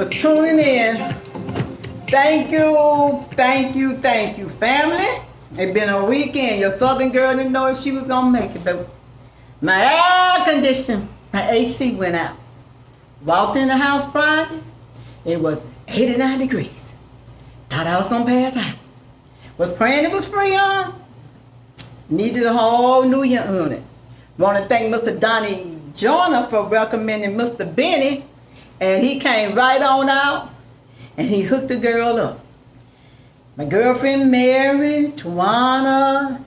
Tuning in. Thank you, family. It's been a weekend. Your southern girl didn't know if she was gonna make it, but my air condition, my AC went out. Walked in the house Friday, it was 89 degrees. Thought I was gonna pass out. Was praying it was free on. Needed a whole new unit. Want to thank Mr. Donnie Joyner for recommending Mr. Benny. And he came right on out and he hooked the girl up. My girlfriend Mary, Tawana,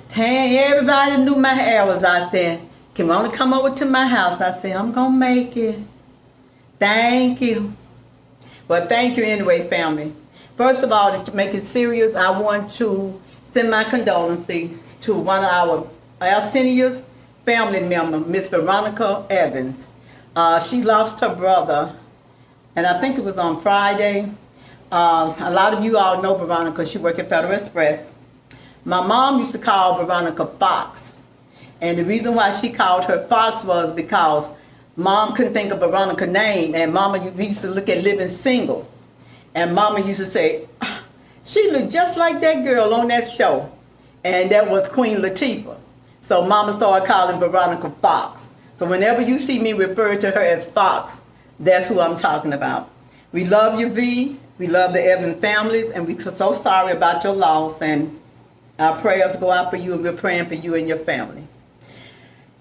Tan, everybody knew my hair was out there. Can you want to come over to my house? I said, I'm going to make it. Thank you. Well, thank you anyway, family. First of all, to make it serious, I want to send my condolences to one of our Alcenia's family member, Miss Veronica Evans. She lost her brother, and I think it was on Friday. A lot of you all know Veronica. She worked at Federal Express. My mom used to call Veronica Fox, and the reason why she called her Fox was because Mom couldn't think of Veronica's name, and Mama used to look at Living Single, and Mama used to say, she looked just like that girl on that show, and that was Queen Latifah. So Mama started calling Veronica Fox. So whenever you see me refer to her as Fox, that's who I'm talking about. We love you, V. We love the Evans families, and we're so sorry about your loss, and our prayers go out for you, and we're praying for you and your family.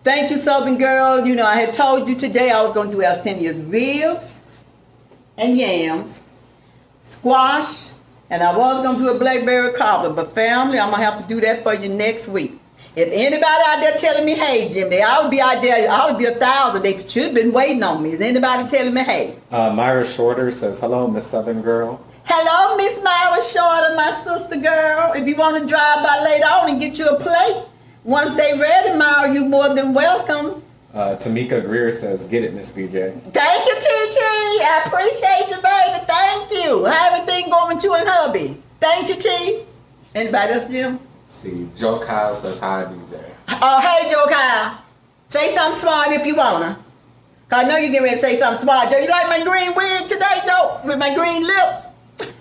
Thank you, Southern Girl. You know, I had told you today I was going to do Alcenia's ribs and yams, squash, and I was going to do a blackberry cobbler, but family, I'm going to have to do that for you next week. If anybody out there telling me, hey, Jim, they ought to be out there, ought to be 1,000. They should have been waiting on me. Is anybody telling me, hey? Myra Shorter says, hello, Miss Southern Girl. Hello, Miss Myra Shorter, my sister girl. If you want to drive by later on and get you a plate, once they ready, Myra, you're more than welcome. Tamika Greer says, get it, Miss BJ. Thank you, TT. I appreciate you, baby. Thank you. How everything going with you and hubby? Thank you, T. Anybody else, Jim? See, Joe Kyle says, hi, BJ. Oh, hey, Joe Kyle. Say something smart if you wanna. Cause I know you're getting ready to say something smart. Joe, you like my green wig today, Joe? With my green lips?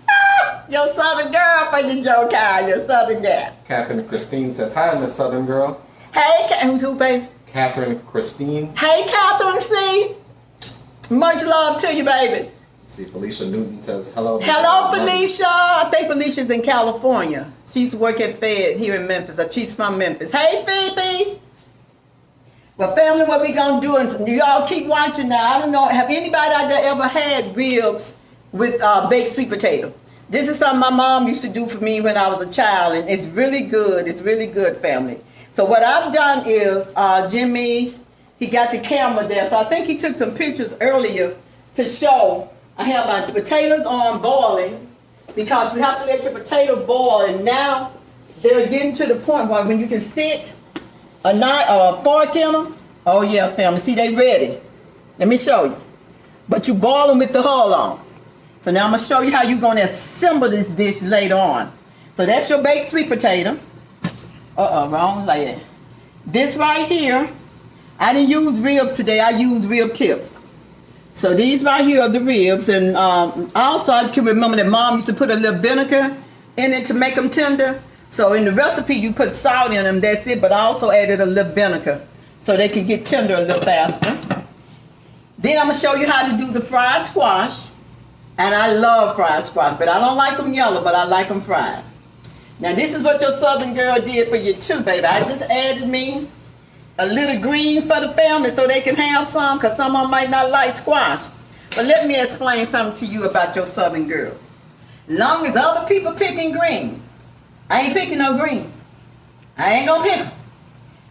Your Southern girl for you, Joe Kyle. Your Southern girl. Catherine Christine says, hi, Miss Southern Girl. Hey, who's who, baby? Catherine Christine. Hey, Catherine C. Much love to you, baby. See, Felicia Newton says, hello. Hello, Felicia. I think Felicia's in California. She's working at Fed here in Memphis. She's from Memphis. Hey, Phoebe. Well, family, what we going to do, and y'all keep watching now. I don't know, have anybody out there ever had ribs with baked sweet potato? This is something my mom used to do for me when I was a child, and it's really good. It's really good, family. So what I've done is, Jimmy, he got the camera there, so I think he took some pictures earlier to show. I have my potatoes on boiling because you have to let your potato boil, and now they're getting to the point where when you can stick a knife or a fork in them. Oh yeah, family, see they ready. Let me show you. But you boil them with the hull on. So now I'm gonna show you how you're gonna assemble this dish later on. So that's your baked sweet potato. Wrong layer. This right here, I didn't use ribs today, I used rib tips. So these right here are the ribs, and also I can remember that Mom used to put a little vinegar in it to make them tender. So in the recipe you put salt in them, that's it, but I also added a little vinegar so they can get tender a little faster. Then I'm going to show you how to do the fried squash. And I love fried squash, but I don't like them yellow, but I like them fried. Now this is what your Southern girl did for you too, baby. I just added me a little green for the family so they can have some, because some of them might not like squash. But let me explain something to you about your Southern girl. Long as other people picking greens, I ain't picking no greens. I ain't gonna pick them.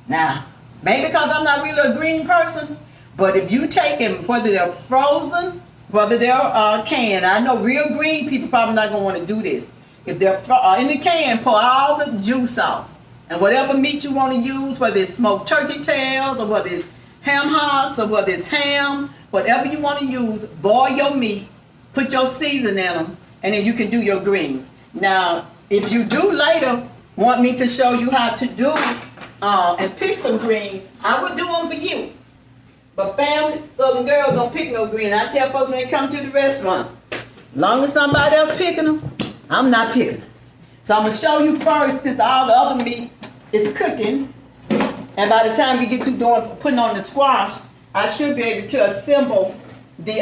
Now, maybe because I'm not really a green person, but if you take them, whether they're frozen, whether they're canned, I know real green people probably not gonna want to do this. If they're in the can, pour all the juice off. And whatever meat you want to use, whether it's smoked turkey tails, or whether it's ham hocks, or whether it's ham, whatever you want to use, boil your meat, put your seasoning in them, and then you can do your greens. Now, if you do later want me to show you how to do and pick some greens, I will do them for you. But family, Southern girls don't pick no green. I tell folks when they come to the restaurant, long as somebody else picking them, I'm not picking them. So I'm going to show you first, since all the other meat is cooking, and by the time we get to putting on the squash, I should be able to assemble the,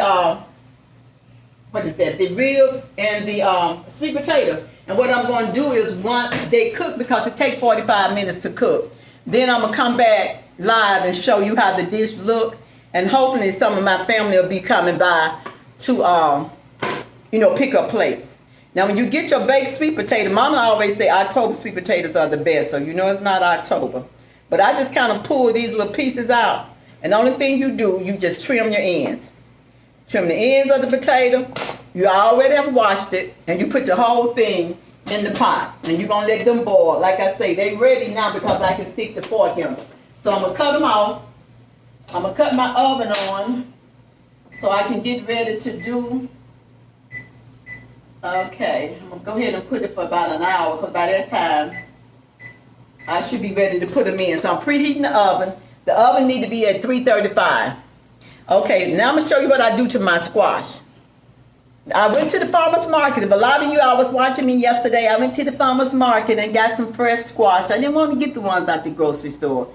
the ribs and the sweet potatoes. And what I'm going to do is, once they cook, because it takes 45 minutes to cook, then I'm going to come back live and show you how the dish look, and hopefully some of my family will be coming by to, pick up plates. Now, when you get your baked sweet potato, Mama always say October sweet potatoes are the best, so you know it's not October. But I just kind of pull these little pieces out, and the only thing you do, you just trim your ends. Trim the ends of the potato. You already have washed it, and you put the whole thing in the pot, and you're going to let them boil. Like I say, they're ready now because I can stick the fork in them. So I'm going to cut them off. I'm going to cut my oven on so I can get ready to do. Okay, I'm going to go ahead and put it for about an hour, because by that time, I should be ready to put them in. So I'm preheating the oven. The oven needs to be at 335. Okay, now I'm going to show you what I do to my squash. I went to the farmer's market. If a lot of you, I was watching me yesterday, I went to the farmer's market and got some fresh squash. I didn't want to get the ones at the grocery store.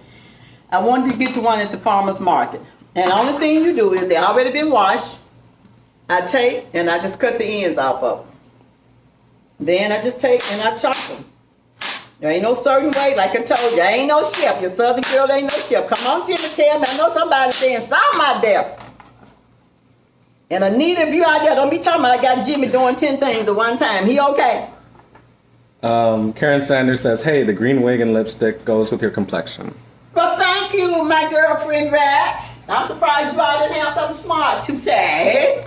I wanted to get the one at the farmer's market. And the only thing you do is, they already been washed. I take and I just cut the ends off of them. Then I just take and I chop them. There ain't no certain way, like I told you. I ain't no chef. Your Southern girl ain't no chef. Come on, Jimmy, tell me. I know somebody's saying something out there. And Anita, if you out there, don't be talking about I got Jimmy doing 10 things at one time. He okay? Karen Sanders says, hey, the green wig and lipstick goes with your complexion. Well, thank you, my girlfriend, Rat. I'm surprised you all didn't have something smart to say.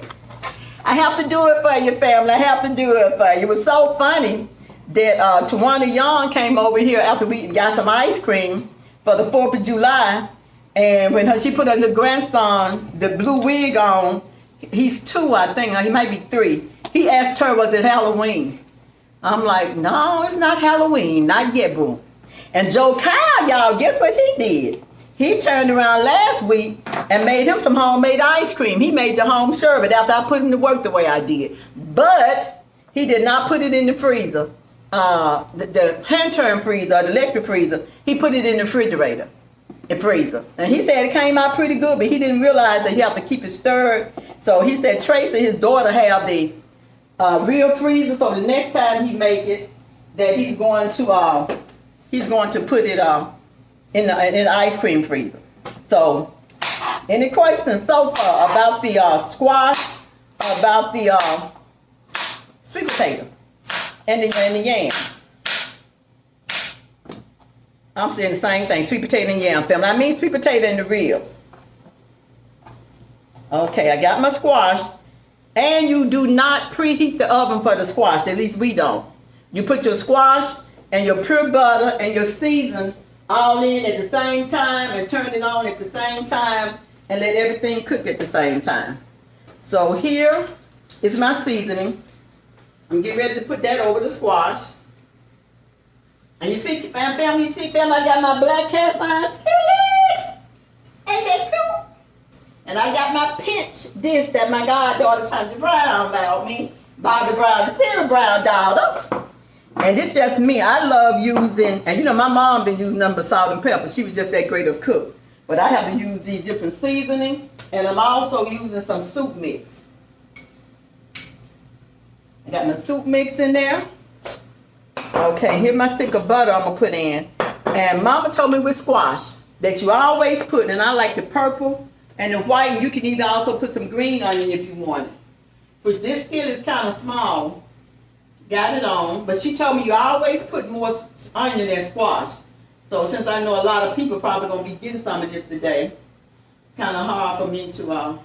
I have to do it for you, family. I have to do it for you. It was so funny that Tawana Young came over here after we got some ice cream for the 4th of July. And when she put her little grandson, the blue wig on, he's 2, I think, or he might be 3. He asked her, was it Halloween? I'm like, no, it's not Halloween. Not yet, boo. And Joe Kyle, y'all, guess what he did? He turned around last week and made him some homemade ice cream. He made the home sherbet after I put him to work the way I did. But he did not put it in the freezer. The hand-turned freezer, the electric freezer, he put it in the refrigerator, the freezer. And he said it came out pretty good, but he didn't realize that you have to keep it stirred. So he said Tracy, his daughter, have the real freezer, so the next time he make it, that he's going to put it in the ice cream freezer. So, any questions so far about the squash, about the sweet potato, and the yam? I'm saying the same thing, sweet potato and yam, family. I mean sweet potato and the ribs. Okay, I got my squash. And you do not preheat the oven for the squash, at least we don't. You put your squash and your pure butter and your season all in at the same time and turn it on at the same time and let everything cook at the same time. So here is my seasoning. I'm getting ready to put that over the squash. And you see, family, I got my black cast iron skillet. Ain't that cool? And I got my pinch dish that my goddaughter Tanya Brown bought me. Bobby Brown and Stella Brown daughter. And it's just me. I love using, and you know my mom been using nothing but salt and pepper. She was just that great of cook. But I have to use these different seasonings. And I'm also using some soup mix. I got my soup mix in there. Okay, here's my stick of butter I'm going to put in. And Mama told me with squash that you always put, and I like the purple and the white, and you can either also put some green onion if you want it. But this skillet is kind of small. Got it on. But she told me you always put more onion than squash. So since I know a lot of people probably going to be getting some of this today, it's kind of hard for me to,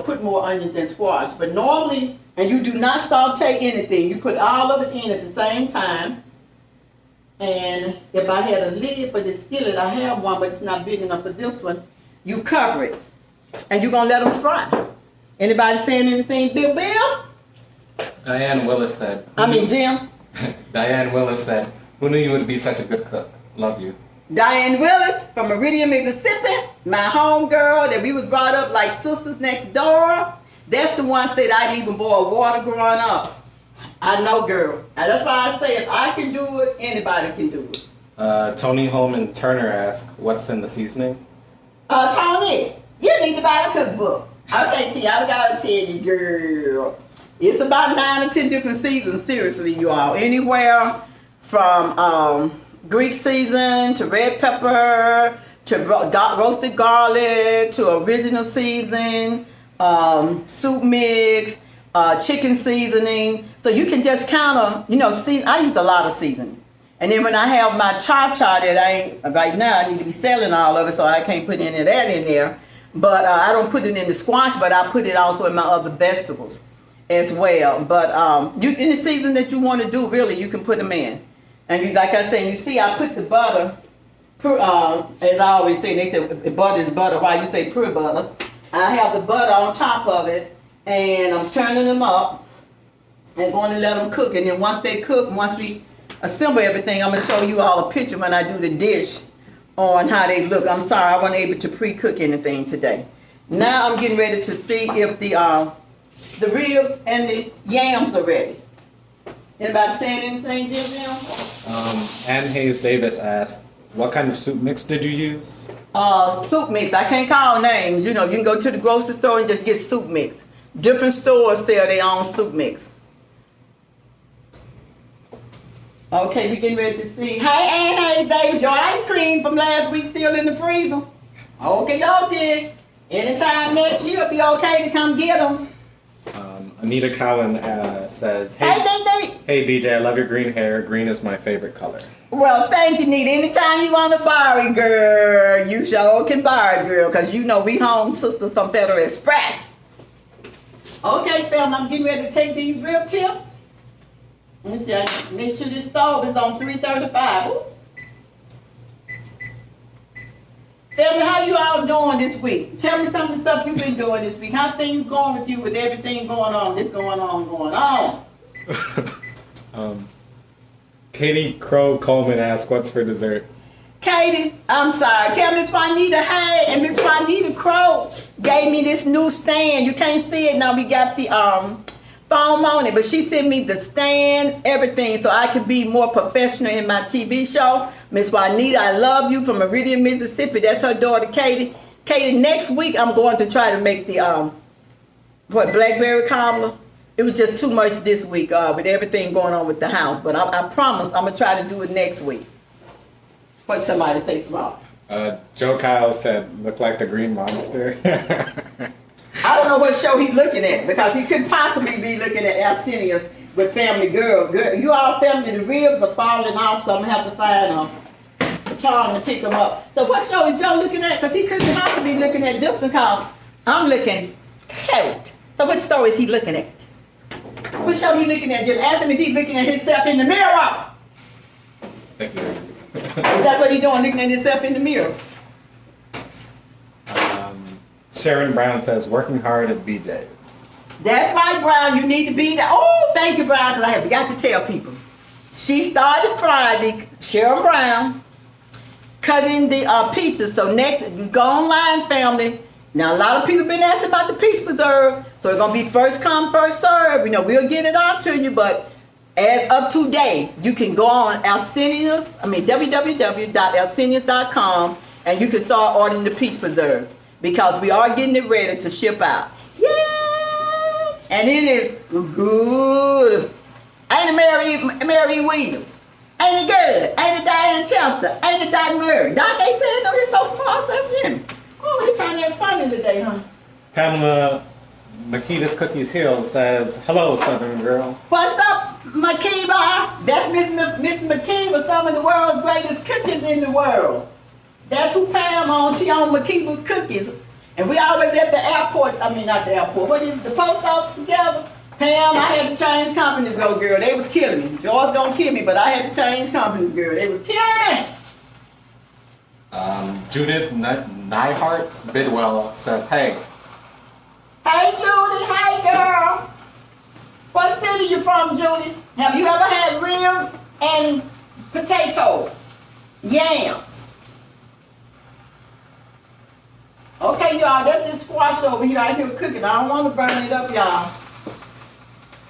put more onion than squash. But normally, and you do not saute anything. You put all of it in at the same time. And if I had a lid for this skillet, I have one, but it's not big enough for this one. You cover it. And you're going to let them fry. Anybody saying anything? Bill? Diane Willis said. Jim? Diane Willis said, who knew you would be such a good cook? Love you. Diane Willis from Meridian, Mississippi. My home girl that we was brought up like sisters next door. That's the one that I didn't even boil water growing up. I know, girl. And that's why I say if I can do it, anybody can do it. Tony Holman Turner asked, what's in the seasoning? Tony, you need to buy the cookbook. Okay, T, I gotta tell you, girl. It's about 9 or 10 different seasons, seriously, you all. Anywhere from Greek season to red pepper to roasted garlic to original season, soup mix, chicken seasoning. So you can just kind of, season. I use a lot of seasoning. And then when I have my cha-cha that right now, I need to be selling all of it, so I can't put any of that in there. But I don't put it in the squash, but I put it also in my other vegetables as well. But in the season that you want to do, really, you can put them in. And like I said, you see, I put the butter, as I always say, they say butter is butter. Why you say pure butter? I have the butter on top of it, and I'm turning them up and going to let them cook. And then once they cook, once we assemble everything, I'm going to show you all a picture when I do the dish on how they look. I'm sorry, I wasn't able to pre-cook anything today. Now I'm getting ready to see if the ribs and the yams are ready. Anybody saying anything, Jim? Ann Hayes Davis asked, what kind of soup mix did you use? Soup mix. I can't call names. You can go to the grocery store and just get soup mix. Different stores sell their own soup mix. Okay, we getting ready to see. Hey, Ann Hayes Davis, your ice cream from last week still in the freezer? Okay. Anytime next year, it'll be okay to come get them. Anita Cowan says, Hey, BJ, I love your green hair. Green is my favorite color. Well, thank you, Nita. Anytime you want to borrow it, girl, you sure can borrow it, girl, because we home sisters from Federal Express. Okay, fam, I'm getting ready to take these rib tips. Let me see, make sure this stove is on 335. Oops. Tell me how you all doing this week. Tell me some of the stuff you've been doing this week. How things going with you with everything going on, Katie Crow Coleman asked, what's for dessert? Katie, I'm sorry. Tell Miss Juanita, hey, and Miss Juanita Crow gave me this new stand. You can't see it now. We got the foam on it, but she sent me the stand, everything, so I can be more professional in my TV show. Miss Juanita, I love you, from Meridian, Mississippi. That's her daughter, Katie. Katie, next week I'm going to try to make the blackberry cobbler. It was just too much this week with everything going on with the house, but I promise I'm gonna try to do it next week. What somebody say, small? Joe Kyle said, look like the green monster. I don't know what show he's looking at, because he couldn't possibly be looking at Alcenia with Family Girl. You all family, the ribs are falling off, so I'm going to have to find a charm to pick them up. So what show is Joe looking at? Because he couldn't possibly be looking at this, because I'm looking cute. So what story is he looking at? What show he looking at? Just ask him if he's looking at himself in the mirror. Thank you. Is that what he's doing, looking at himself in the mirror? Sharon Brown says, working hard at BJ's. That's right, Brown. You need to be there. Oh, thank you, Brown, because I have got to tell people. She started Friday, Sharon Brown, cutting the peaches. So next, go online, family, Now, a lot of people been asking about the peach preserve, so it's gonna be first come, first serve. You know, we'll get it out to you, but as of today, you can go on www.alcenias.com, and you can start ordering the peach preserve because we are getting it ready to ship out. Yay! And it is good. Ain't it Mary Williams? Ain't it good? Ain't it Diane Chester? Ain't it Doc Murray? Doc ain't saying no, he's so small, so Jimmy. Oh, he's trying to have fun today, huh? Pamela Makita's Cookies Hill says, hello, Southern girl. What's up, Makiba? That's Miss Makiba, some of the world's greatest cookies in the world. That's who Pam on. She on Makiba's Cookies. And we always at the airport, I mean not the airport, what is it, the post office together? Pam, I had to change companies, though, girl. They was killing me. George gonna kill me, but I had to change companies, girl. They was killing me. Judith Nyhart Bidwell says, hey. Hey, Judy. Hey, girl. What city you from, Judy? Have you ever had ribs and potatoes? Yams. Okay, y'all, that's this squash over here. I hear cooking. I don't want to burn it up, y'all.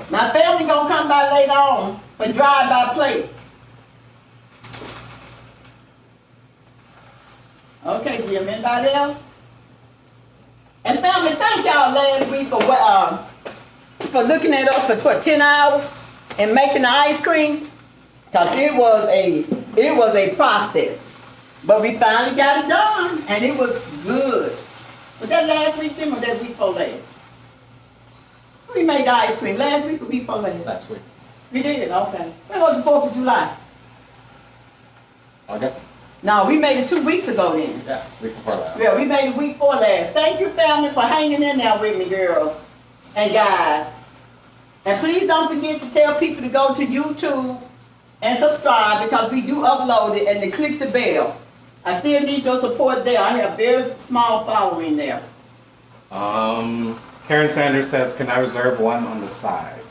My family gonna come by later on for drive-by plate. Okay, Jim, anybody else? And family, thank y'all last week for looking at us for 10 hours and making the ice cream. Cause it was a process. But we finally got it done and it was good. Was that last week, Jim, or that week before last? We made the ice cream last week or week before last? Last week. We did, okay. When was the 4th of July? August? No, we made it 2 weeks ago then. Yeah, week before last. Yeah, we made it week before last. Thank you, family, for hanging in there with me, girls and guys. And please don't forget to tell people to go to YouTube and subscribe because we do upload it and to click the bell. I still need your support there. I have a very small following there. Karen Sanders says, can I reserve one on the side?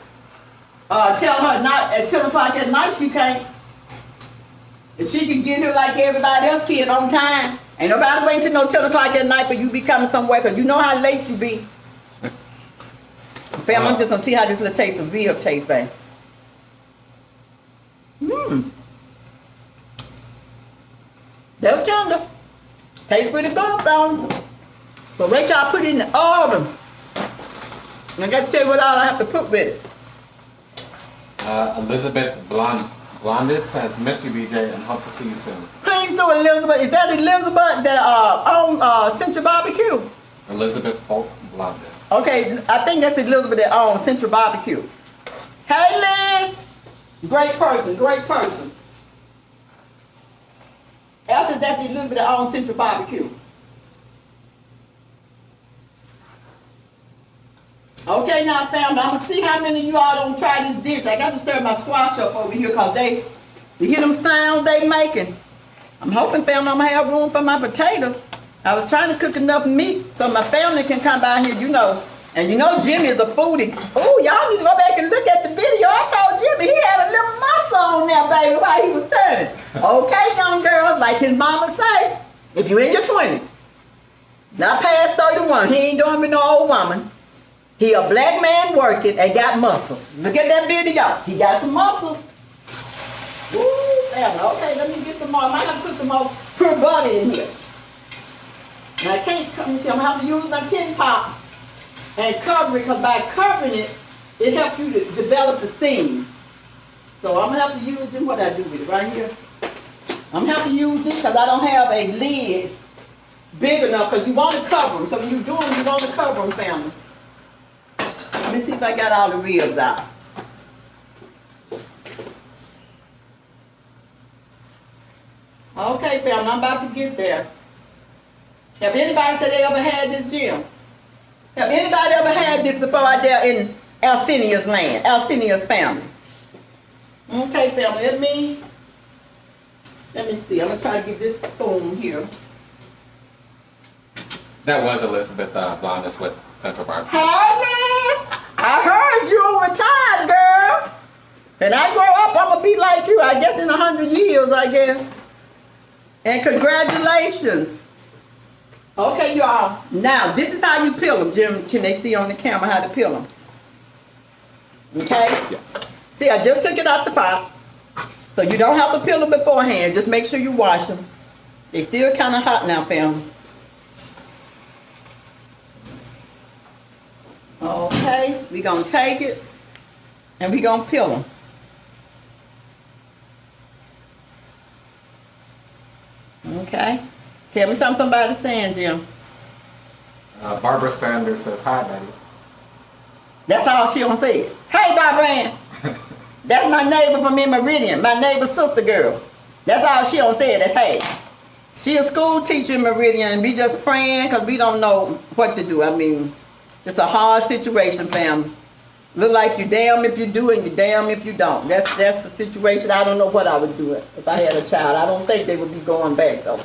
Tell her not at 10 o'clock at night she can't. If she can get here like everybody else can on time, ain't nobody waiting till no 10 o'clock at night for you be coming somewhere because you know how late you be. Fam, I'm just gonna see how this little taste of rib tastes, babe. That was yonder. Tastes pretty good, fam. So wait till I put it in the oven. I got to tell you what all I have to put with it. Elizabeth Blondis says, miss you, BJ, and hope to see you soon. Please do, Elizabeth. Is that Elizabeth that own Central Barbecue? Elizabeth Folk Blondis. Okay, I think that's Elizabeth that owns Central Barbecue. Hey, Liz. Great person, great person. After that's Elizabeth that owns Central Barbecue. Okay, now, family, I'm gonna see how many of you all don't try this dish. I got to stir my squash up over here because you hear them sounds they making. I'm hoping, family, I'm gonna have room for my potatoes. I was trying to cook enough meat so my family can come by here, you know. And you know Jimmy is a foodie. Oh, y'all need to go back and look at the video. I told Jimmy he had a little muscle on there, baby, while he was turning. Okay, young girls, like his mama say, if you're in your 20s, not past 31, he ain't doing with no old woman. He a black man working and got muscles. Look at that video. He got some muscles. Woo, family. Okay, let me get some more. I might have to put some more pure butter in here. And I can't, let me see, I'm gonna have to use my tin top and cover it, because by covering it, it helps you to develop the steam. So I'm gonna have to use this, what I do with it, right here. I'm gonna have to use this because I don't have a lid big enough, because you want to cover them. So when you do them, you want to cover them, family. Let me see if I got all the ribs out. Okay, family, I'm about to get there. Have anybody said they ever had this, Jim? Have anybody ever had this before out there in Alcenia's land, Alcenia's family? Okay, family, let me see. I'm going to try to get this spoon here. That was Elizabeth Blondis with Central Barbecue. Hey, Liz! I heard you retired, girl. And I grow up, I'm going to be like you, I guess in 100 years, I guess. And congratulations. Okay, y'all. Now, this is how you peel them, Jim. Can they see on the camera how to peel them? Okay? Yes. See, I just took it out the pot. So you don't have to peel them beforehand. Just make sure you wash them. They still kind of hot now, fam. Okay, we're going to take it and we're going to peel them. Okay. Tell me something somebody's saying, Jim. Barbara Sanders says, hi, Betty. That's all she gonna say. Hey, Barbara Ann. That's my neighbor from in Meridian, my neighbor's sister girl. That's all she gonna say, that hey. She a school teacher in Meridian, and we just praying because we don't know what to do. I mean, it's a hard situation, family. Look like you damn if you do and you damn if you don't. That's the situation. I don't know what I would do if I had a child. I don't think they would be going back, though.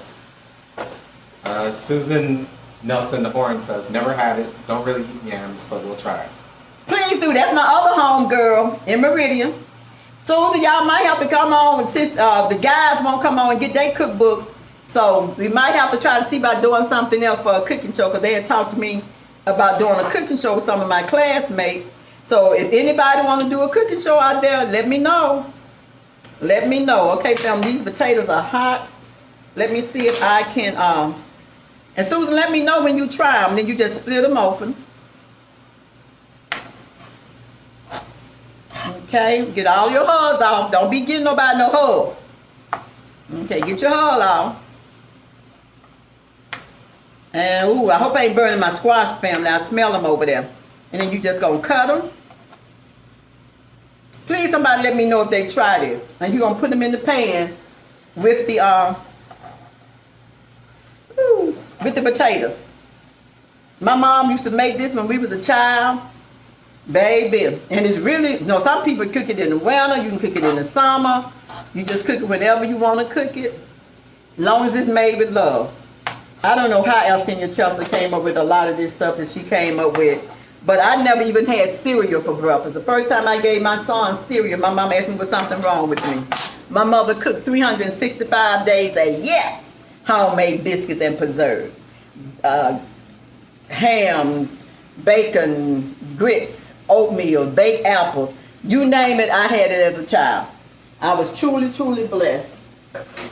Susan Nelson the Horn says, never had it, don't really eat yams, but we'll try it. Please do. That's my other home girl in Meridian. Soon y'all might have to come on, since the guys won't come on and get their cookbook. So we might have to try to see about doing something else for a cooking show, because they had talked to me about doing a cooking show with some of my classmates. So if anybody want to do a cooking show out there, let me know. Let me know. Okay, fam, these potatoes are hot. Let me see if I can, and Susan, let me know when you try them. Then you just split them open. Okay, get all your hulls off. Don't be getting nobody no hull. Okay, get your hull off. And ooh, I hope I ain't burning my squash, family. I smell them over there. And then you just gonna cut them. Please, somebody let me know if they try this. And you're gonna put them in the pan with the potatoes. My mom used to make this when we was a child. Baby, and it's really, you know, some people cook it in the winter, you can cook it in the summer, you just cook it whenever you want to cook it, as long as it's made with love. I don't know how Alcenia Chelsea came up with a lot of this stuff that she came up with, but I never even had cereal for breakfast. The first time I gave my son cereal, my mom asked me was something wrong with me. My mother cooked 365 days a year, homemade biscuits and preserves, ham, bacon, grits, oatmeal, baked apples, you name it, I had it as a child. I was truly, truly blessed.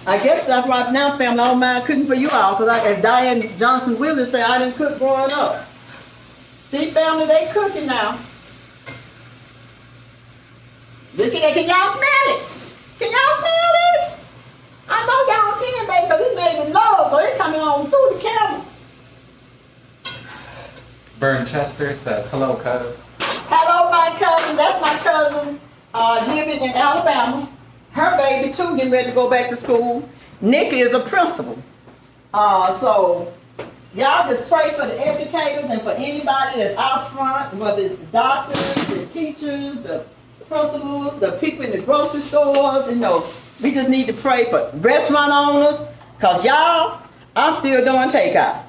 I guess that's right now, family. I don't mind cooking for you all, because as Diane Johnson Willis said, I didn't cook growing up. See, family, they cooking now. Look at that. Can y'all smell it? Can y'all smell it? I know y'all can, baby, because it's made with love, so it's coming on through the camera. Vern Chester says, hello, cuz. Hello, my cousin. That's my cousin living in Alabama. Her baby, too, getting ready to go back to school. Nikki is a principal. So, y'all just pray for the educators and for anybody that's out front, whether it's the doctors, the teachers, the principals, the people in the grocery stores. You know, we just need to pray for restaurant owners, because y'all, I'm still doing takeout.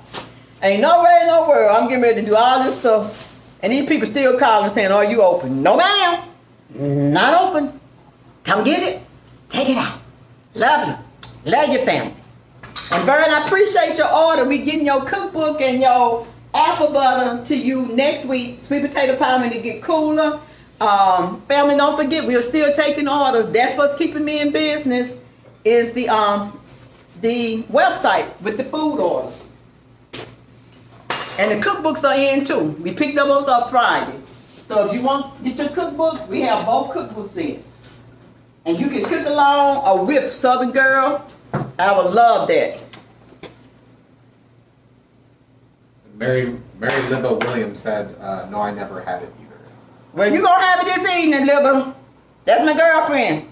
Ain't no way in the world I'm getting ready to do all this stuff. And these people still calling saying, are you open? No, ma'am. Not open. Come get it. Take it out. Love you. Love your family. And Vern, I appreciate your order. We getting your cookbook and your apple butter to you next week. Sweet potato pie when it get cooler. Family, don't forget, we're still taking orders. That's what's keeping me in business, is the website with the food orders. And the cookbooks are in too. We picked those up Friday. So if you want to get your cookbooks, we have both cookbooks in. And you can cook along or with Southern Girl. I would love that. Mary Libba Williams said, no, I never had it either. Well, you're going to have it this evening, Libba. That's my girlfriend.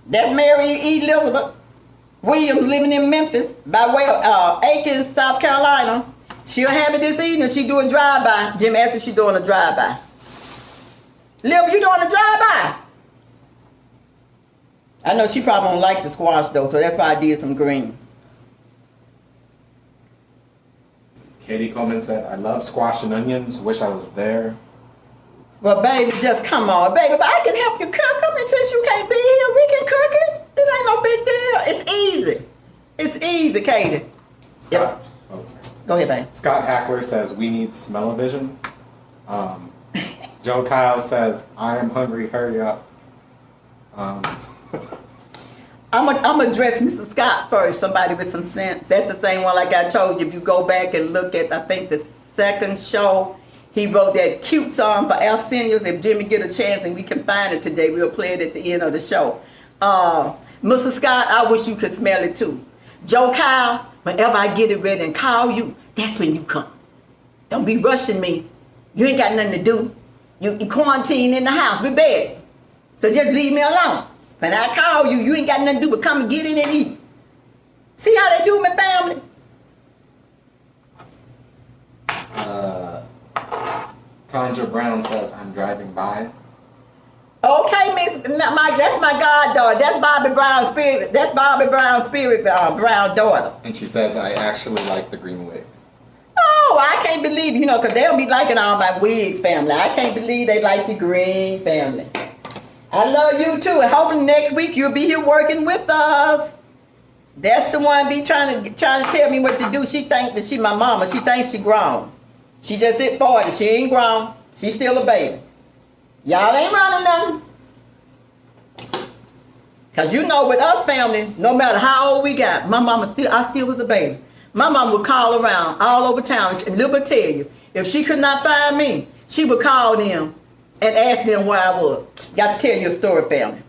That's Mary Elizabeth Williams, living in Memphis by way of Aiken, South Carolina. She'll have it this evening. She doing drive-by. Jim asked if she's doing a drive-by. Lil, you doing a drive-by? I know she probably don't like the squash though, so that's why I did some green. Katie Coleman said, I love squash and onions. Wish I was there. Well, baby, just come on. Baby, but I can help you cook them. And since you can't be here, we can cook it. It ain't no big deal. It's easy. It's easy, Katie. Scott. Oh, sorry. Go ahead, babe. Scott Hackler says, we need smell-o-vision. Joe Kyle says, I am hungry, hurry up. I'm gonna address Mr. Scott first, somebody with some sense. That's the same one like I told you. If you go back and look at, I think, the second show, he wrote that cute song for Alcenia. If Jimmy get a chance and we can find it today, we'll play it at the end of the show. Mr. Scott, I wish you could smell it too. Joe Kyle, whenever I get it ready and call you, that's when you come. Don't be rushing me. You ain't got nothing to do. You quarantine in the house, we bed. So just leave me alone. When I call you, you ain't got nothing to do but come and get in and eat. See how they do my family? Tanja Brown says, I'm driving by. Okay, Miss Mike, that's my goddaughter. That's Bobby Brown's spirit. That's Bobby Brown's spirit, Brown daughter. And she says, I actually like the green wig. Oh, I can't believe, because they'll be liking all my wigs, family. I can't believe they like the green family. I love you too, and hoping next week you'll be here working with us. That's the one be trying to tell me what to do. She thinks that she my mama. She thinks she grown. She just hit 40. She ain't grown. She's still a baby. Y'all ain't running nothing. Cause with us family, no matter how old we got, my mama I still was a baby. My mama would call around all over town, and Lil would tell you, if she could not find me, she would call them and ask them where I was. Got to tell you a story, family.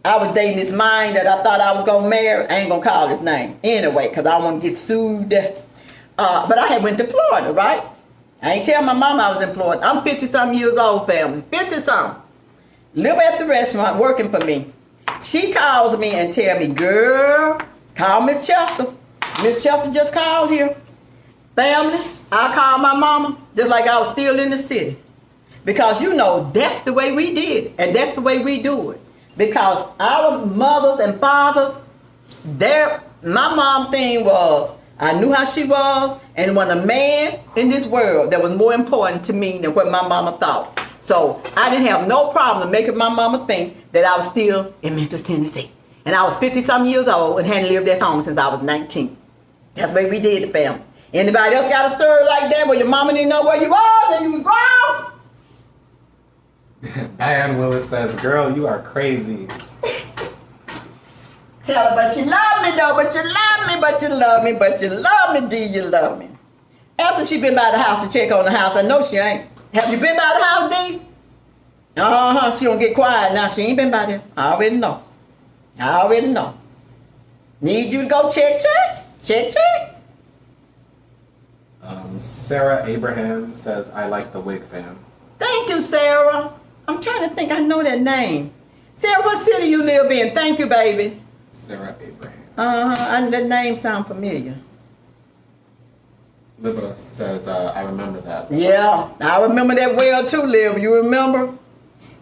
I was dating this man that I thought I was gonna marry. I ain't gonna call his name anyway, cause I don't want to get sued. But I had went to Florida, right? I ain't tell my mama I was in Florida. I'm 50-something years old, family. 50-something. Live at the restaurant working for me. She calls me and tell me, girl, call Miss Chester. Miss Chester just called here. Family, I called my mama just like I was still in the city. Because that's the way we did it. And that's the way we do it. Because our mothers and fathers, my mom thing was, I knew how she was, and when a man in this world that was more important to me than what my mama thought. So I didn't have no problem making my mama think that I was still in Memphis, Tennessee. And I was 50-something years old and hadn't lived at home since I was 19. That's the way we did it, family. Anybody else got a story like that where your mama didn't know where you was and you was grown? Diane Willis says, girl, you are crazy. Tell her, but you love me though, but you love me, but you love me, but you love me, do you love me? After she been by the house to check on the house, I know she ain't. Have you been by the house, D? She don't get quiet now. She ain't been by there. I already know. Need you to go check. Sarah Abraham says, I like the wig fam. Thank you, Sarah. I'm trying to think. I know that name. Sarah, what city you live in? Thank you, baby. Sarah Abraham. That name sound familiar. Liva says, I remember that. Yeah, I remember that well too, Liv. You remember?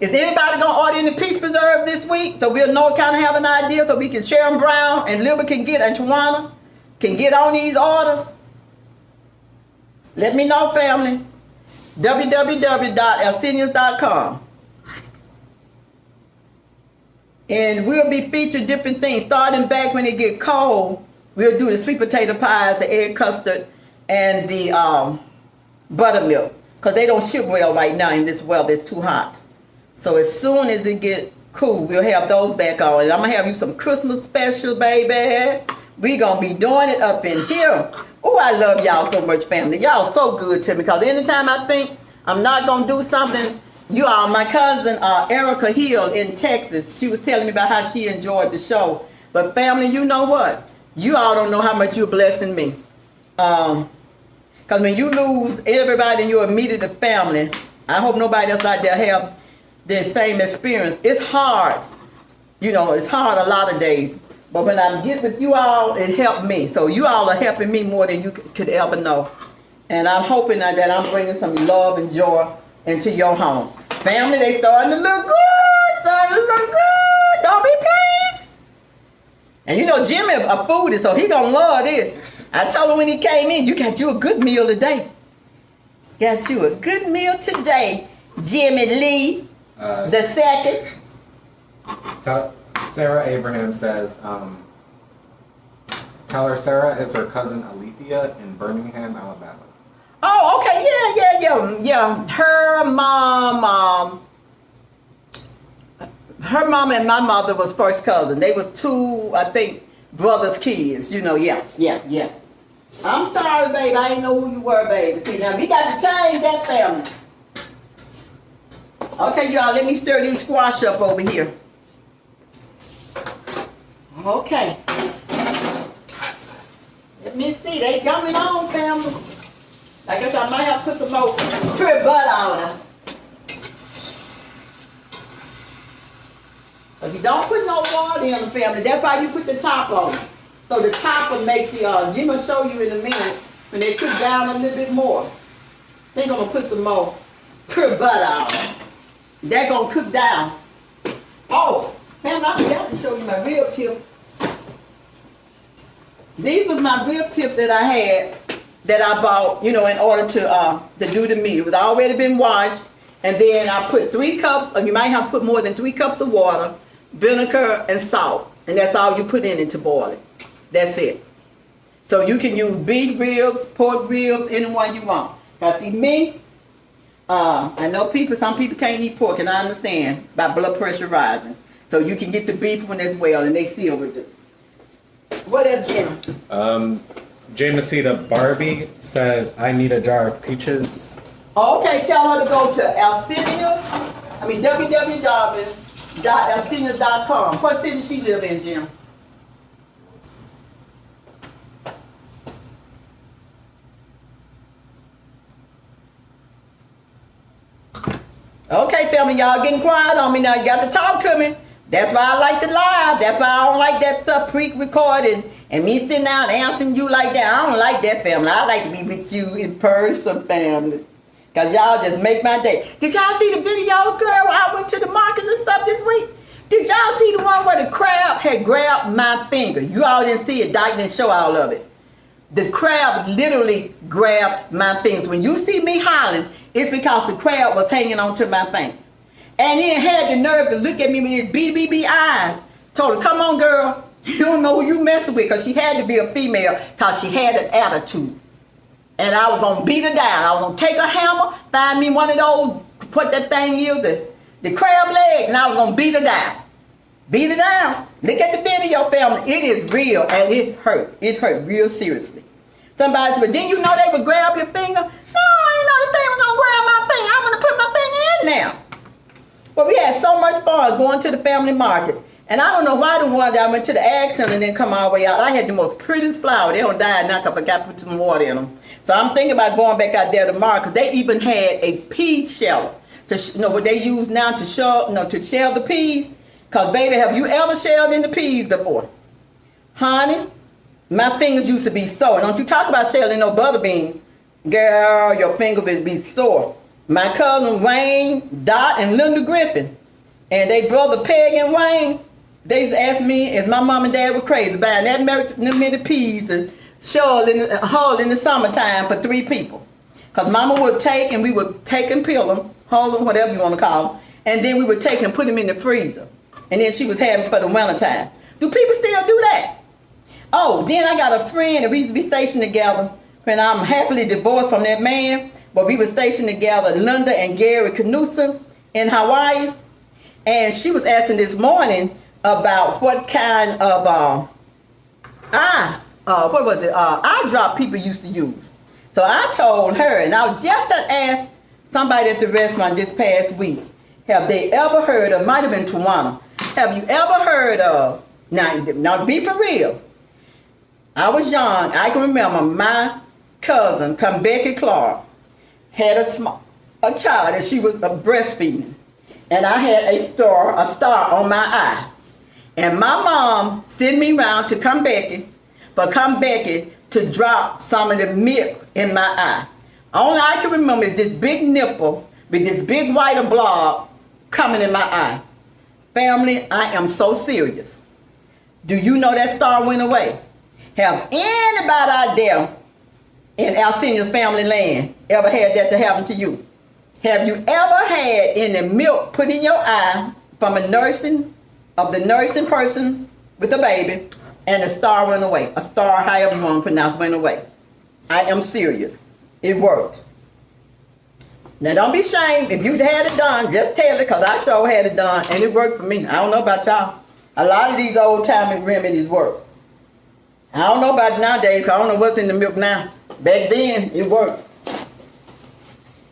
Is anybody going to order any peach preserve this week? So we'll know, kind of have an idea, so we can share them Brown and Liv can get, and Tawana can get on these orders. Let me know, family. www.alcenias.com. And we'll be featured different things. Starting back when it get cold, we'll do the sweet potato pies, the egg custard, and the buttermilk. Because they don't ship well right now in this weather. It's too hot. So as soon as it get cool, we'll have those back on. And I'm going to have you some Christmas special, baby. We going to be doing it up in here. Oh, I love y'all so much, family. Y'all so good to me. Because anytime I think I'm not going to do something, you all, my cousin Erica Hill in Texas, she was telling me about how she enjoyed the show. But family, you know what? You all don't know how much you're blessing me. Because when you lose everybody in your immediate family, I hope nobody else out there has the same experience. It's hard. It's hard a lot of days. But when I get with you all, it helped me. So you all are helping me more than you could ever know. And I'm hoping that I'm bringing some love and joy into your home. Family, they starting to look good. Don't be playing. And Jimmy a foodie, so he gonna love this. I told him when he came in, you got you a good meal today. Got you a good meal today, Jimmy Lee, the second. Sarah Abraham says, Tell her Sarah it's her cousin Alethea in Birmingham, Alabama. Oh, okay, yeah. Her mom and my mother was first cousin. They was two, I think, brothers' kids. You know, yeah. I'm sorry, babe. I didn't know who you were, baby. See, now we got to change that family. Okay, y'all, let me stir these squash up over here. Okay. Let me see. They coming on, family. I guess I might have to put some more pure butter on them. If you don't put no water in the family, that's why you put the top on. So the top will make the, Jim will show you in a minute, when they cook down a little bit more. I think I'm going to put some more pure butter on. They're going to cook down. Oh, family, I forgot to show you my rib tips. These was my rib tips that I had, that I bought, you know, in order to do the meat. It was already been washed. And then I put 3 cups, or you might have to put more than 3 cups of water, vinegar, and salt. And that's all you put in it to boil it. That's it. So you can use beef ribs, pork ribs, any one you want. Now see me, I know some people can't eat pork, and I understand, by blood pressure rising. So you can get the beef one as well, and they still would do. What else, Jim? Jamesita Barbie says, I need a jar of peaches. Okay, tell her to go to Alcenia, www.alcenia.com. What city she live in, Jim? Okay, family, y'all getting quiet on me now. You got to talk to me. That's why I like the live. That's why I don't like that stuff pre-recorded and me sitting down answering you like that. I don't like that, family. I like to be with you in person, family. Because y'all just make my day. Did y'all see the videos, girl, I went to the market and stuff this week? Did y'all see the one where the crab had grabbed my finger? You all didn't see it. Doc didn't show all of it. The crab literally grabbed my fingers. When you see me hollering, it's because the crab was hanging onto my finger. And he had the nerve to look at me with his BBB eyes. Told her, come on, girl. You don't know who you messing with, because she had to be a female, because she had an attitude. And I was going to beat her down. I was going to take a hammer, find me one of those, what that thing is, the crab leg, and I was going to beat her down. Beat her down. Look at the video, family. It is real, and it hurt. It hurt real seriously. Somebody said, but didn't you know they would grab your finger? No, I didn't know the thing was going to grab my finger. I'm going to put my finger in now. But we had so much fun going to the family market. And I don't know why the one that I went to the ag center and didn't come all the way out. I had the most prettiest flowers. They don't die now because I got to put some water in them. So I'm thinking about going back out there tomorrow, because they even had a pea sheller. What they use now to shell the peas. Because, baby, have you ever shelled in the peas before? Honey, my fingers used to be sore. Don't you talk about shelling no butter beans. Girl, your fingers would be sore. My cousin Wayne, Dot, and Linda Griffin, and they brother Peg and Wayne, they used to ask me if my mom and dad were crazy buying that many peas to shell in the summertime for 3 people. Because mama would take, and we would take and peel them, hold them, whatever you want to call them, and then we would take and put them in the freezer. And then she was having for the winter time. Do people still do that? Oh, then I got a friend that we used to be stationed together when I'm happily divorced from that man. But we were stationed together, Linda and Gary Knudsen in Hawaii. And she was asking this morning about what kind of eye drop people used to use. So I told her, and I just had asked somebody at the restaurant this past week, have they ever heard of, might have been Tawana, have you ever heard of, now be for real. I was young, I can remember my cousin, Becky Clark, had a child that she was breastfeeding. And I had a star on my eye. And my mom sent me around to Becky to drop some of the milk in my eye. All I can remember is this big nipple with this big white blob coming in my eye. Family, I am so serious. Do you know that star went away? Have anybody out there in Alcenia's family land ever had that to happen to you? Have you ever had any milk put in your eye from the nursing person with a baby, and the star went away. A star, however you want to pronounce, went away. I am serious. It worked. Now don't be ashamed. If you had it done, just tell it, because I sure had it done and it worked for me. I don't know about y'all. A lot of these old time remedies work. I don't know about nowadays, because I don't know what's in the milk now. Back then, it worked.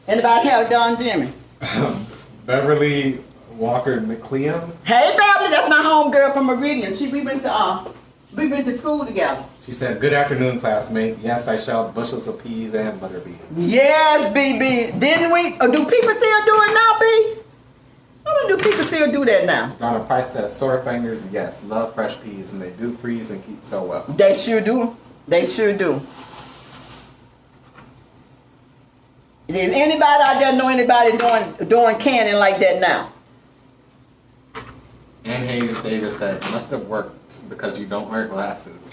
Anybody have it done, Jimmy? Beverly Walker McLean. Hey, family, that's my homegirl from Meridian. We went to school together. She said, "Good afternoon, classmate. Yes, I shelled bushels of peas and butter beans." Yes, BB. Didn't we? Or do people still do it now, B? How many do people still do that now? Donna Price says, "Sore fingers, yes, love fresh peas, and they do freeze and keep so well." They sure do. They sure do. Does anybody out there know anybody doing canning like that now? And Hayes Davis said, "Must have worked because you don't wear glasses."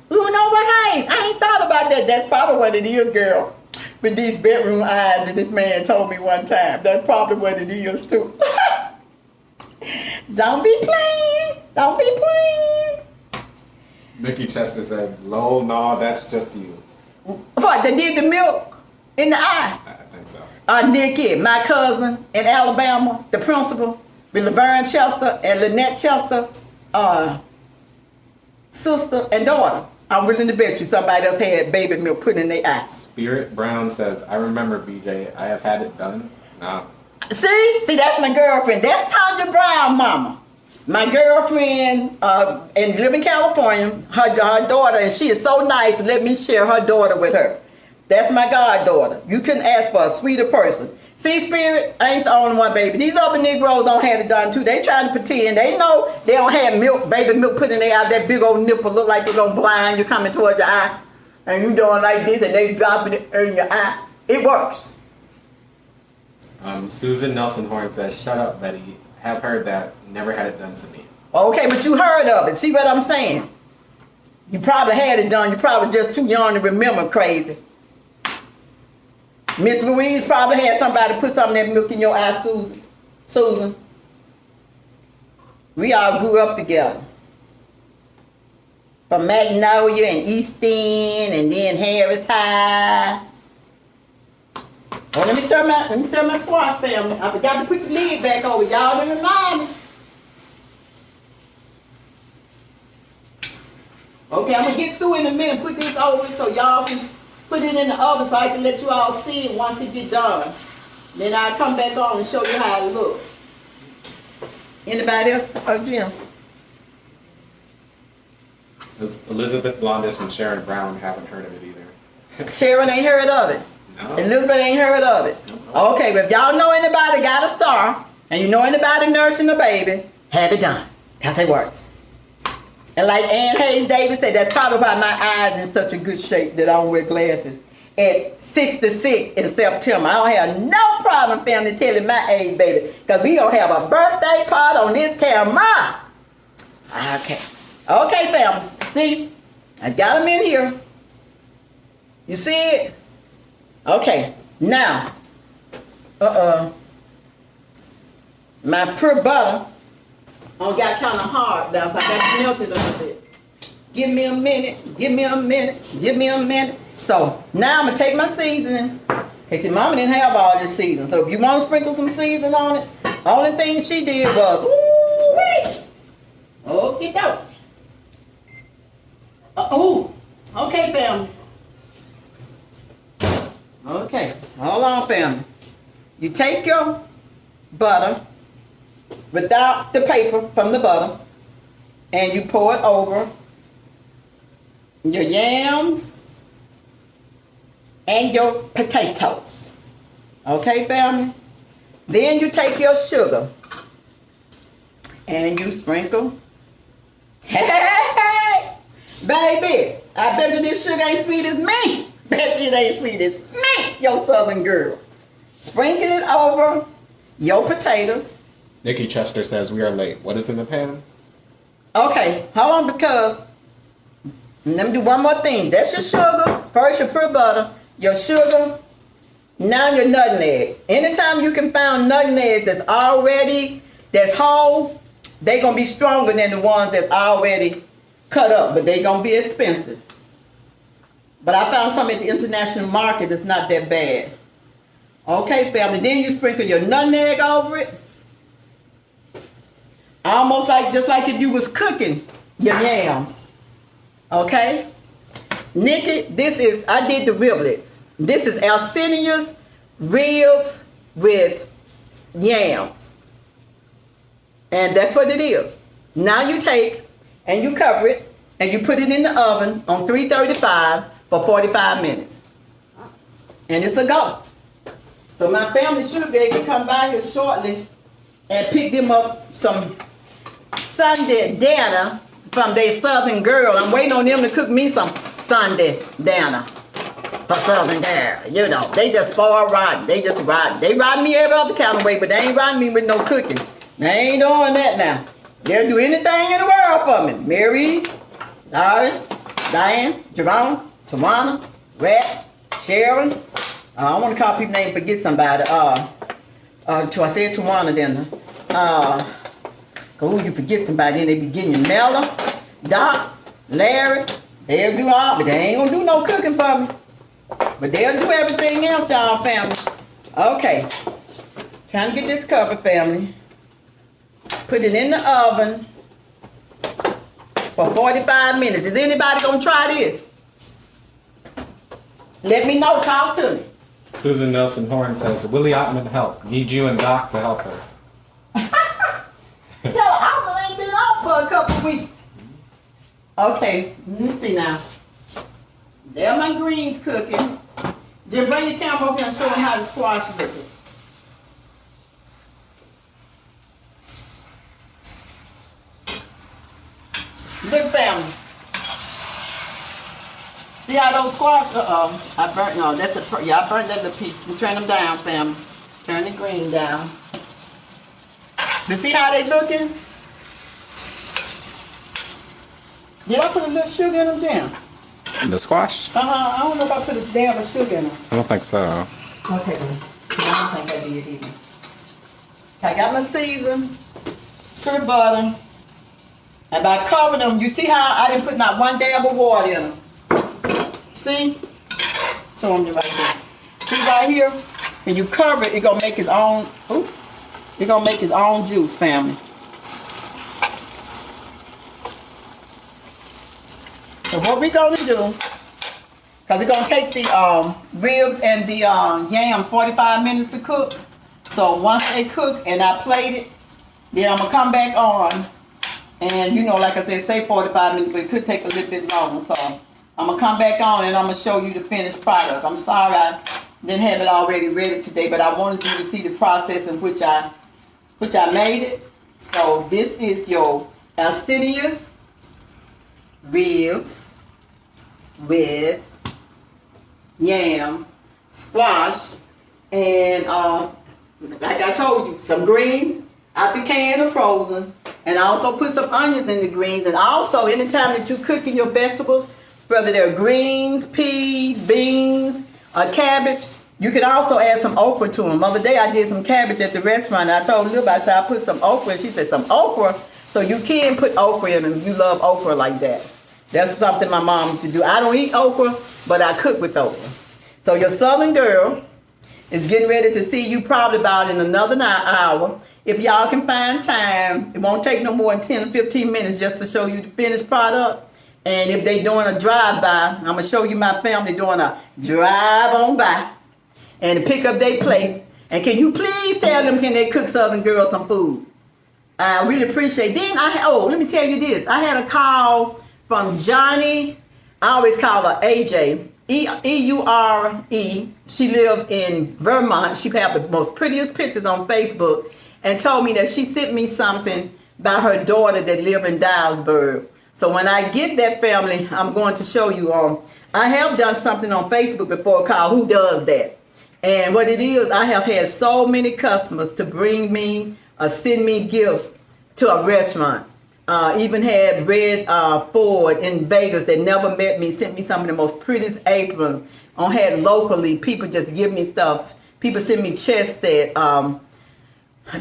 You know what, Hayes? I ain't thought about that. That's probably what it is, girl. With these bedroom eyes that this man told me one time. That's probably what it is, too. Don't be playing. Don't be playing. Mickey Chester said, "Lol, no, that's just you." What, they did the milk in the eye? I think so. Nikki, my cousin in Alabama, the principal, with Laverne Chester and Lynette Chester, sister and daughter. I'm willing to bet you somebody else had baby milk put in their eye. Spirit Brown says, "I remember BJ. I have had it done." No. See, that's my girlfriend. That's Tanja Brown, mama. My girlfriend, and live in California. Her daughter, and she is so nice to let me share her daughter with her. That's my goddaughter. You couldn't ask for a sweeter person. See, Spirit, I ain't the only one, baby. These other Negroes don't have it done too. They trying to pretend. They know they don't have milk, baby milk put in their eye. That big old nipple look like they're gonna blind you coming towards your eye. And you doing like this and they dropping it in your eye. It works. Susan Nelson Horn says, "Shut up, Betty. Have heard that. Never had it done to me." Okay, but you heard of it. See what I'm saying? You probably had it done. You probably just too young to remember crazy. Miss Louise probably had somebody put some of that milk in your eye, Susan. We all grew up together. From Magnolia and East End and then Harris High. Oh, let me turn my Swartz family. I forgot to put the lid back over. Y'all didn't remind me. Okay, I'm gonna get through in a minute. Put this over so y'all can put it in the oven so I can let you all see it once it gets done. Then I'll come back on and show you how it looks. Anybody else? Oh, Jim. Elizabeth Blondis and Sharon Brown haven't heard of it either. Sharon ain't heard of it. No. Elizabeth ain't heard of it. No. Okay, but if y'all know anybody got a star, and you know anybody nursing a baby, have it done. That's how it works. And like Ann Hayes Davis said, that's probably why my eyes in such a good shape that I don't wear glasses. At 66 in September, I don't have no problem, family, telling my age, baby, because we gonna have a birthday party on this camera. Okay. Okay, family. See? I got them in here. You see it? Okay. Now, my pure butter got kind of hard now, so I got to melt it a little bit. Give me a minute. Give me a minute. Give me a minute. So now I'm gonna take my seasoning. Hey, see, Mama didn't have all this seasoning, so if you want to sprinkle some seasoning on it, only thing she did was, ooh, wait. Okay, doke. Ooh, okay, family. Okay, hold on, family. You take your butter without the paper from the butter, and you pour it over your yams and your potatoes. Okay, family? Then you take your sugar and you sprinkle. Hey, baby, I bet you this sugar ain't sweet as me. Bet you it ain't sweet as me, your southern girl. Sprinkle it over your potatoes. Nikki Chester says, "We are late. What is in the pan?" Okay, hold on, because let me do one more thing. That's your sugar. First your pure butter, your sugar, now your nutmeg. Anytime you can find nutmeg that's whole, they're going to be stronger than the ones that's already cut up, but they gonna be expensive. But I found some at the international market that's not that bad. Okay, family, then you sprinkle your nutmeg over it. Almost like, just like if you was cooking your yams. Okay? Nikki, I did the riblets. This is Alcenia's ribs with yams. And that's what it is. Now you take and you cover it and you put it in the oven on 335 for 45 minutes. And it's a go. So my family should be able to come by here shortly and pick them up some Sunday dinner from their Southern girl. I'm waiting on them to cook me some Sunday dinner for Southern girl. You know, they just far rotten. They just rotten. They rotten me every other kind of way, but they ain't rotten me with no cooking. They ain't doing that now. They'll do anything in the world for me. Mary, Doris, Diane, Jerome, Tawana, Rat, Sharon. I don't want to call people names, forget somebody. I said Tawana then. Cause you forget somebody, then they be getting you Mella, Doc, Larry. They'll do all, but they ain't gonna do no cooking for me. But they'll do everything else, y'all family. Okay. Trying to get this covered, family. Put it in the oven for 45 minutes. Is anybody gonna try this? Let me know, talk to me. Susan Nelson Horn says, Willie Ottman help. Need you and Doc to help her. Tell her Alma ain't been on for a couple weeks. Okay, let me see now. There my greens cooking. Just bring the camera over here and show them how to squash with it. Look, family. See how those squash? I burnt. No, that's a. Yeah, I burnt that little piece. You turn them down, family. Turn the green down. You see how they looking? Did I put a little sugar in them, Jim? The squash? I don't know if I put a damn of sugar in them. I don't think so. Okay, then. I don't think I did either. I got my season, to the bottom, and by covering them, you see how I didn't put not one dab of water in them. See? Show them right here. See right here? And you cover it, it's gonna make its own. Oops. It's gonna make its own juice, family. So what we're gonna do, because it's gonna take the ribs and the yams 45 minutes to cook. So once they cook and I plate it, then I'm gonna come back on. And you know, like I said, say 45 minutes, but it could take a little bit longer. So I'm gonna come back on and I'm gonna show you the finished product. I'm sorry I didn't have it already ready today, but I wanted you to see the process in which I made it. So this is your Alcenia's ribs with yam, squash, and like I told you, some greens out the can or frozen, and I also put some onions in the greens. And also, anytime that you're cooking your vegetables, whether they're greens, peas, beans, or cabbage, you can also add some okra to them. The other day I did some cabbage at the restaurant. And I told Lil about it. I put some okra, and she said some okra. So you can put okra in them if you love okra like that. That's something my mom used to do. I don't eat okra, but I cook with okra. So your Southern girl is getting ready to see you probably about in another hour. If y'all can find time, it won't take no more than 10 or 15 minutes just to show you the finished product. And if they doing a drive-by, I'm going to show you my family doing a drive-on-by and pick up their plates. And can you please tell them, can they cook Southern girls some food? I really appreciate it. Then let me tell you this. I had a call from Johnny. I always call her AJ. E-U-R-E. She lived in Vermont. She had the most prettiest pictures on Facebook and told me that she sent me something about her daughter that lived in Dialsburg. So when I get that, family, I'm going to show you. I have done something on Facebook before called Who Does That? And what it is, I have had so many customers to bring me or send me gifts to a restaurant. Even had Red Ford in Vegas that never met me, sent me some of the most prettiest aprons. Had locally, people just give me stuff. People send me chest set.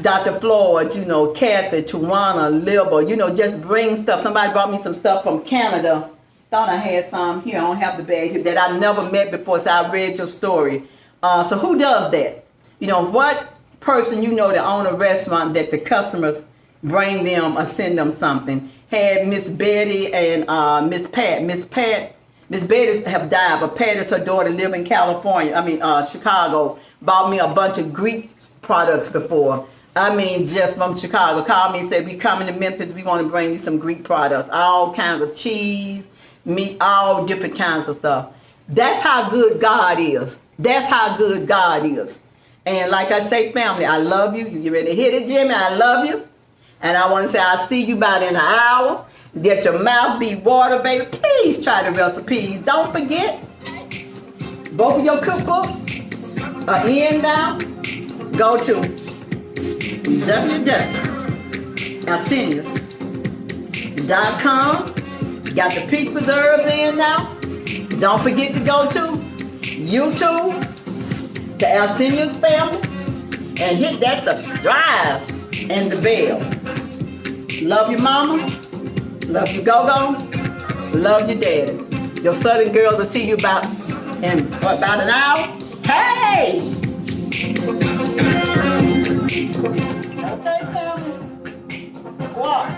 Dr. Floyd, you know, Kathy, Tawana, Libba, you know, just bring stuff. Somebody brought me some stuff from Canada. Thought I had some here. I don't have the bag here that I never met before, so I read your story. So who does that? You know, what person you know that own a restaurant that the customers bring them or send them something? Had Miss Betty and Miss Pat. Miss Betty have died, but Pat is her daughter, live in California. Chicago. Bought me a bunch of Greek products before. Just from Chicago. Called me and said, we coming to Memphis, we want to bring you some Greek products. All kinds of cheese, meat, all different kinds of stuff. That's how good God is. That's how good God is. And like I say, family, I love you. You ready to hit it, Jimmy? I love you. And I want to say I'll see you about in an hour. Get your mouth be water, baby. Please try the recipes. Don't forget, both of your cookbooks are in now. Go to www.alcenia.com. Got the peach preserves in now. Don't forget to go to YouTube, the Alcenia's family, and hit that subscribe and the bell. Love your mama. Love you, Go-Go. Love your daddy. Your southern girls will see you about an hour. Hey! Okay, family. Squash.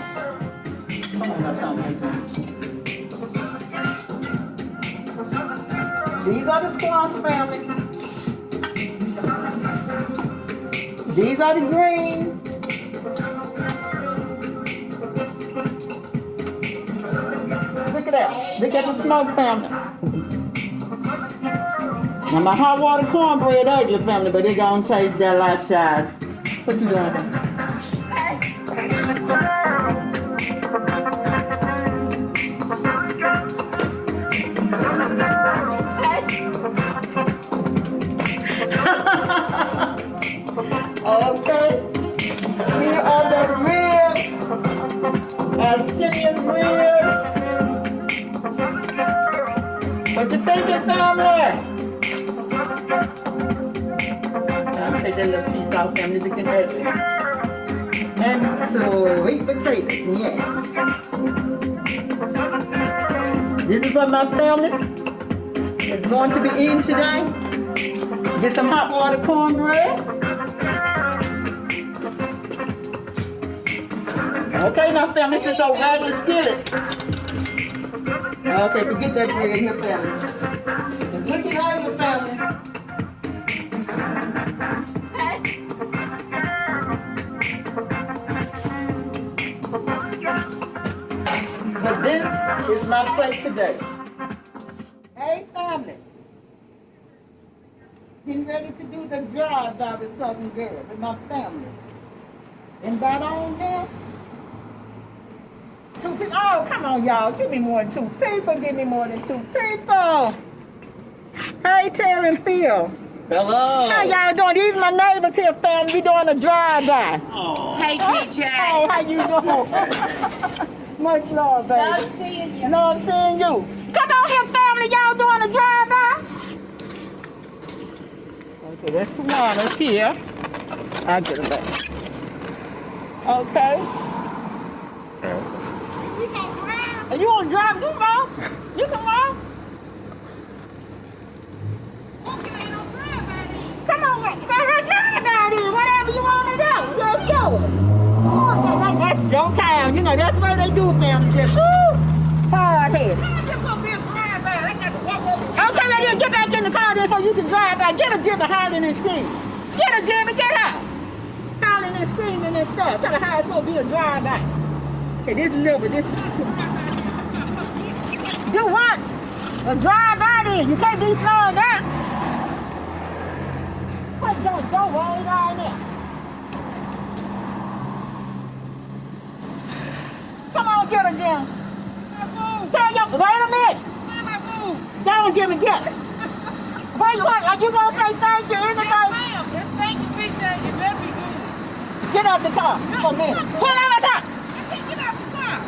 Come on, these are the squash, family. These are the greens. Look at that. Look at the smoke, family. Now my hot water cornbread ugly, family, but it's gonna taste that lot shy. What you doing? Okay. Here are the ribs. Alcenia's ribs. What you thinking, family? I'll take that little piece off, family. Look at that. And sweet potatoes, yes. This is what my family is going to be eating today. Get some hot water cornbread. Okay, now family, this is our ragged skillet. Okay, forget that bread here, family. And look at all your family. So this is my plate today. Hey, family. Getting ready to do the drive-by with Southern Girl with my family. Anybody on there? 2 people? Oh, come on, y'all. Give me more than 2 people. Give me more than 2 people. Hey, Terry and Phil. Hello. How y'all doing? These are my neighbors here, family. We doing a drive-by. Oh. Hey, PJ. Oh, how you doing? Much love, baby. Love seeing you. Love seeing you. Come on here, family. Y'all doing a drive-by? Okay, that's Tawana here. I'll get it back. Okay. We gonna drive. And you want to drive? You come on. You come on. Okay, ain't no drive by then. Come on, let's drive down here. Whatever you want to do. Just do it. Oh, that's your town. You know, that's what they do, family. Just hard head. How's this gonna be a drive by? I got to walk over. Okay, right here. Get back in the car there so you can drive back. Get a Jimmy hollering and screaming. Get a Jimmy, get out. Hollering and screaming and stuff. Tell her how it's supposed to be a drive-by. Okay, this is a little bit. Do what? A drive-by then. You can't be slowing down. What don't go way down there? Come on, get her, Jim. Tell your, wait a minute. Don't give me get it. Wait, what? Are you gonna say thank you? Anything? Thank you, PJ. You better be good. Get out the car for a minute. Pull out the car. I can't get out the car.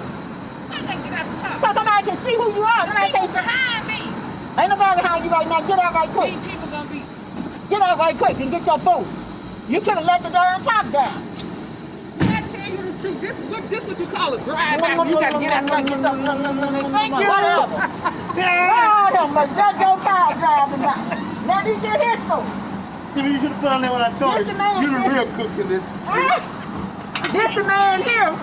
I can't get out the car. So somebody can see who you are. Somebody can see. Behind me. Ain't nobody behind you right now. Get out right quick. These people gonna be. Get out right quick and get your food. You could have let the darn top down. See, this what you call a drive back. You gotta get out there and get something. Thank you. Whatever. Lord have mercy. That's your car driving by. Now you get his food. You should have put on there when I told you. You're the real cook in this. This the man here.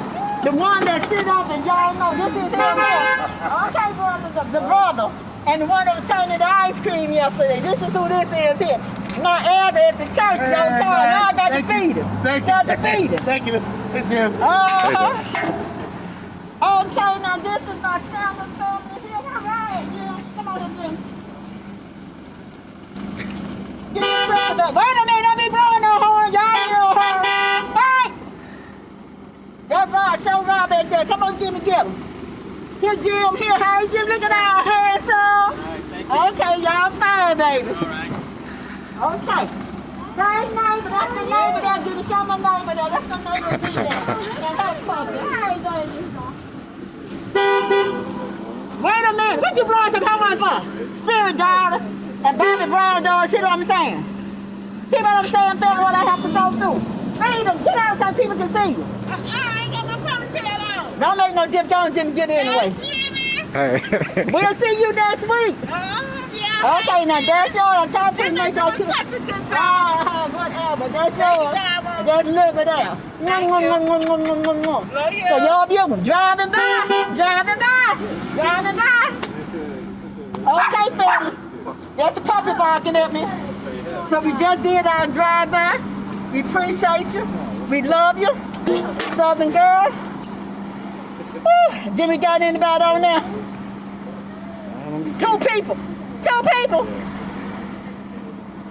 The one that sit up and y'all know this is him here. Okay, brother, the brother. And the one that was turning the ice cream yesterday. This is who this is here. My elder at the church, don't tell him. Now I got to feed him. Thank you. Got to feed him. Thank you. It's him. Okay, now this is my family here. All right, Jim. Come on, Jim. Get your breath up. Wait a minute, don't be blowing no horn. Y'all hear no horn. Hey! That's right, show Rob back there. Come on, Jimmy, get him. Here, Jim, here. Hey, Jim, look at our handsome. Okay, y'all fine, baby. All right. Okay. Same neighbor, that's the neighbor there. Jimmy, show my neighbor there. That's the neighbor there. And that's puppy. Hey, baby. Wait a minute. What you blowing some horn for? Spirit daughter and Bobby Brown daughter. See what I'm saying? See what I'm saying, family, what I have to go through? Read them. Get out so people can see you. I ain't got no ponytail on. Don't make no difference. Don't Jimmy get in anyway. Jimmy. Hey. We'll see you next week. Yeah. Okay, now that's yours. I'm trying to Jimmy make doing sure. such a good job. Whatever. That's yours. That's a little bit there. Love you. So y'all beautiful. Driving by. Driving by. Driving by. Okay, family. That's the puppy barking at me. So we just did our drive-by. We appreciate you. We love you. Southern girl. Woo. Jimmy got anybody on there? Two people. Two people.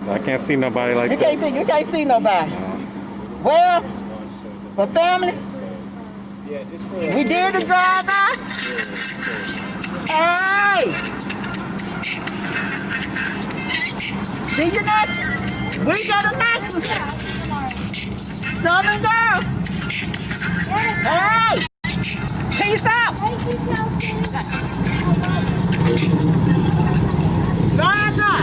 So I can't see nobody like You this. can't see nobody. Well, for family, we did the drive-by. Hey! See you next. We got a next one. Southern girl. Hey! Peace out. Drive up.